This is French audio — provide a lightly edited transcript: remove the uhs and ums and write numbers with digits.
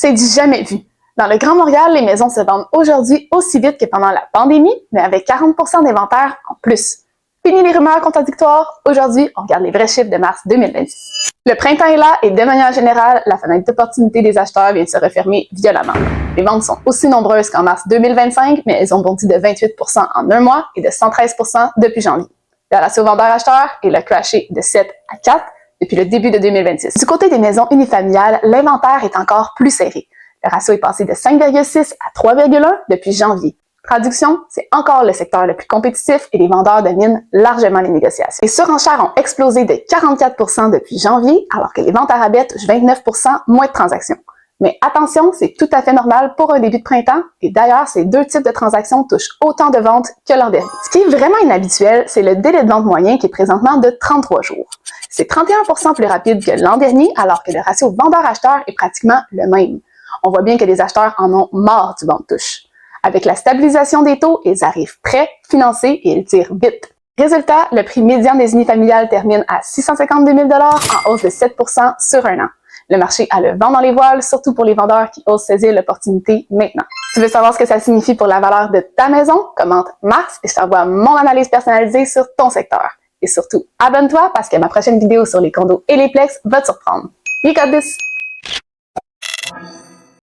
C'est du jamais vu. Dans le Grand Montréal, les maisons se vendent aujourd'hui aussi vite que pendant la pandémie, mais avec 40% d'inventaire en plus. Fini les rumeurs contradictoires, aujourd'hui, on regarde les vrais chiffres de mars 2026. Le printemps est là et de manière générale, la fenêtre d'opportunité des acheteurs vient de se refermer violemment. Les ventes sont aussi nombreuses qu'en mars 2025, mais elles ont bondi de 28% en un mois et de 113% depuis janvier. Le ratio vendeur-acheteur est le crashé de 7 à 4 depuis le début de 2026. Du côté des maisons unifamiliales, l'inventaire est encore plus serré. Le ratio est passé de 5,6 à 3,1 depuis janvier. Traduction, c'est encore le secteur le plus compétitif et les vendeurs dominent largement les négociations. Les surenchères ont explosé de 44% depuis janvier, alors que les ventes à rabais touchent 29% moins de transactions. Mais attention, c'est tout à fait normal pour un début de printemps, et d'ailleurs, ces deux types de transactions touchent autant de ventes que l'an dernier. Ce qui est vraiment inhabituel, c'est le délai de vente moyen qui est présentement de 33 jours. C'est 31% plus rapide que l'an dernier, alors que le ratio vendeur-acheteur est pratiquement le même. On voit bien que les acheteurs en ont marre du vente-touche. Avec la stabilisation des taux, ils arrivent prêts, financés et ils tirent vite. Résultat, le prix médian des unifamiliales termine à 652 000 $ en hausse de 7% sur un an. Le marché a le vent dans les voiles, surtout pour les vendeurs qui osent saisir l'opportunité maintenant. Tu veux savoir ce que ça signifie pour la valeur de ta maison? Commente Mars et je t'envoie mon analyse personnalisée sur ton secteur. Et surtout, abonne-toi parce que ma prochaine vidéo sur les condos et les plex va te surprendre. You got this!